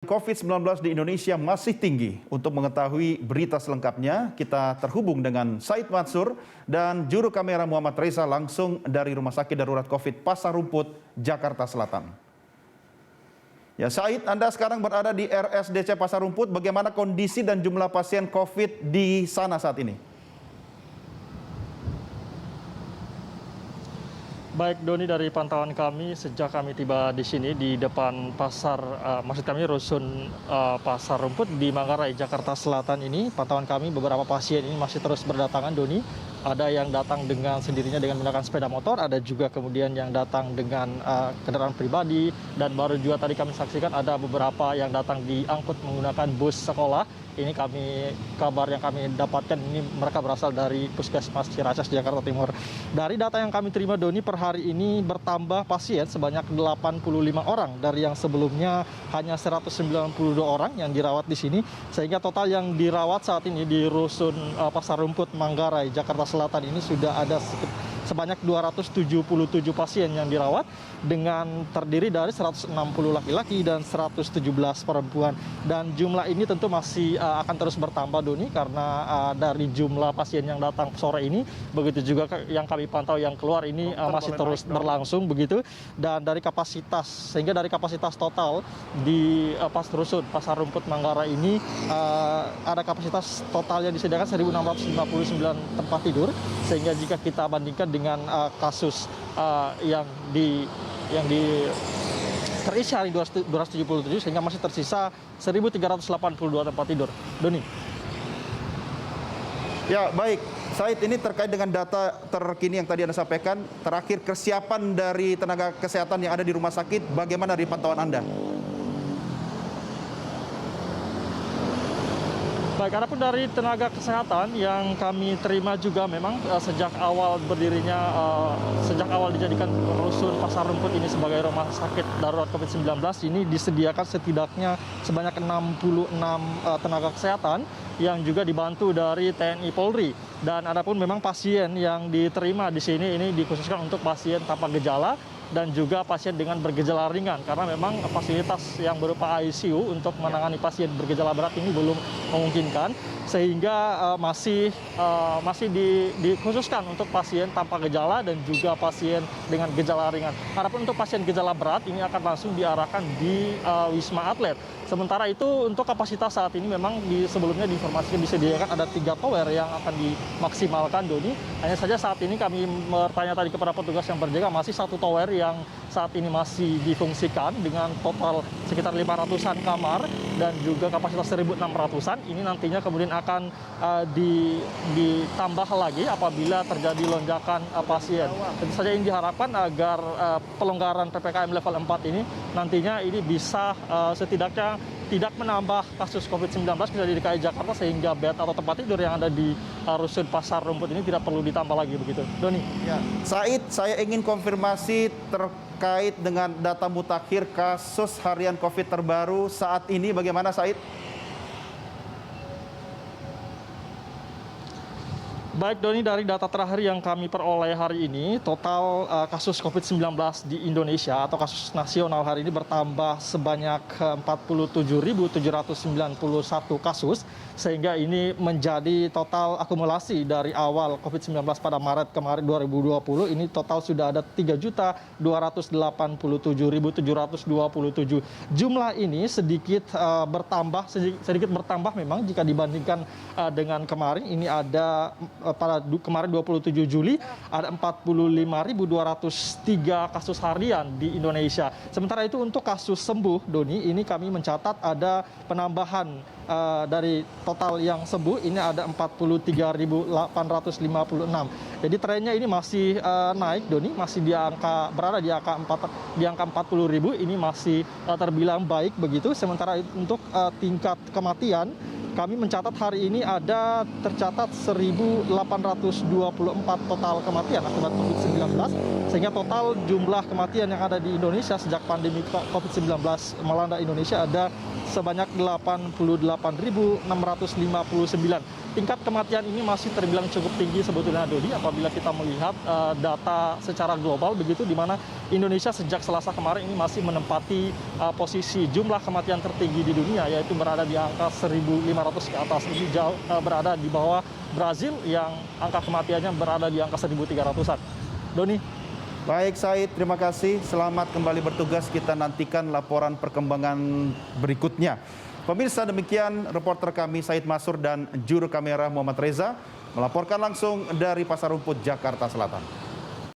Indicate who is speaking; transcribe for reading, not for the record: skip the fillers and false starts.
Speaker 1: COVID-19 di Indonesia masih tinggi. Untuk mengetahui berita selengkapnya, kita terhubung dengan Said Mansur dan juru kamera Muhammad Reza langsung dari Rumah Sakit Darurat COVID Pasar Rumput, Jakarta Selatan. Ya, Said, Anda sekarang berada di RSDC Pasar Rumput. Bagaimana kondisi dan jumlah pasien COVID di sana saat ini?
Speaker 2: Baik Doni, dari pantauan kami sejak kami tiba di sini di depan pasar, maksud kami rusun Pasar Rumput di Manggarai, Jakarta Selatan ini, pantauan kami beberapa pasien ini masih terus berdatangan, Doni. Ada yang datang dengan sendirinya dengan menggunakan sepeda motor, ada juga kemudian yang datang dengan kendaraan pribadi, dan baru juga tadi kami saksikan ada beberapa yang datang diangkut menggunakan bus sekolah. Ini kabar yang kami dapatkan, ini mereka berasal dari Puskesmas Ciracas, Jakarta Timur. Dari data yang kami terima, Doni, per hari ini bertambah pasien sebanyak 85 orang dari yang sebelumnya hanya 192 orang yang dirawat di sini, sehingga total yang dirawat saat ini di rusun Pasar Rumput Manggarai, Jakarta Selatan ini sudah ada sebanyak 277 pasien yang dirawat, dengan terdiri dari 160 laki-laki dan 117 perempuan. Dan jumlah ini tentu masih akan terus bertambah, Doni, karena dari jumlah pasien yang datang sore ini, begitu juga yang kami pantau yang keluar ini masih terus berlangsung begitu. Dan dari kapasitas, sehingga dari kapasitas total di rusun Pasar Rumput Manggarai ini ada kapasitas total yang disediakan 1.659 tempat tidur, sehingga jika kita bandingkan dengan kasus yang terisi hari 277, sehingga masih tersisa 1.382 tempat tidur. Doni.
Speaker 1: Ya, baik. Said, ini terkait dengan data terkini yang tadi Anda sampaikan, terakhir kesiapan dari tenaga kesehatan yang ada di rumah sakit, bagaimana dari pantauan Anda?
Speaker 2: Baik, adapun dari tenaga kesehatan yang kami terima juga memang sejak awal dijadikan rusun Pasar Rumput ini sebagai rumah sakit darurat COVID-19 ini disediakan setidaknya sebanyak 66 tenaga kesehatan yang juga dibantu dari TNI Polri. Dan adapun memang pasien yang diterima di sini ini dikhususkan untuk pasien tanpa gejala dan juga pasien dengan bergejala ringan, karena memang fasilitas yang berupa ICU untuk menangani pasien bergejala berat ini belum memungkinkan, sehingga masih dikhususkan untuk pasien tanpa gejala dan juga pasien dengan gejala ringan. Adapun untuk pasien gejala berat ini akan langsung diarahkan di Wisma Atlet. Sementara itu untuk kapasitas saat ini memang sebelumnya diinformasikan disediakan ada 3 tower yang akan dimaksimalkan, Doni. Hanya saja saat ini kami bertanya tadi kepada petugas yang berjaga, masih 1 tower yang saat ini masih difungsikan dengan total sekitar 500-an kamar dan juga kapasitas 1.600-an. Ini nantinya kemudian akan ditambah lagi apabila terjadi lonjakan pasien. Tentu saja ini diharapkan agar pelonggaran PPKM level 4 ini nantinya ini bisa setidaknya tidak menambah kasus COVID-19 di DKI Jakarta, sehingga bed atau tempat tidur yang ada di rusun Pasar Rumput ini tidak perlu ditambah lagi begitu. Doni.
Speaker 1: Ya. Said, saya ingin konfirmasi terkait dengan data mutakhir kasus harian COVID terbaru saat ini. Bagaimana, Said?
Speaker 2: Baik, Doni, dari data terakhir yang kami peroleh hari ini, total kasus COVID-19 di Indonesia atau kasus nasional hari ini bertambah sebanyak 47.791 kasus, sehingga ini menjadi total akumulasi dari awal COVID-19 pada Maret kemarin 2020, ini total sudah ada 3.287.727. Jumlah ini sedikit bertambah memang jika dibandingkan dengan kemarin. Ini ada pada kemarin 27 Juli ada 45.203 kasus harian di Indonesia. Sementara itu untuk kasus sembuh, Doni, ini kami mencatat ada penambahan dari total yang sembuh ini ada 43.856. Jadi trennya ini masih naik, Doni, masih berada di angka 40.000, ini masih terbilang baik begitu. Sementara untuk tingkat kematian, kami mencatat hari ini ada tercatat 1.824 total kematian akibat COVID-19, sehingga total jumlah kematian yang ada di Indonesia sejak pandemi COVID-19 melanda Indonesia ada sebanyak 88.659. Tingkat kematian ini masih terbilang cukup tinggi sebetulnya, Dodi, apabila kita melihat data secara global begitu, di mana Indonesia sejak Selasa kemarin ini masih menempati posisi jumlah kematian tertinggi di dunia, yaitu berada di angka 1.500 ke atas. Ini jauh berada di bawah Brazil yang angka kematiannya berada di angka 1.300-an. Doni.
Speaker 1: Baik Said, terima kasih. Selamat kembali bertugas. Kita nantikan laporan perkembangan berikutnya. Pemirsa, demikian reporter kami Said Masur dan juru kamera Muhammad Reza melaporkan langsung dari Pasar Rumput, Jakarta Selatan.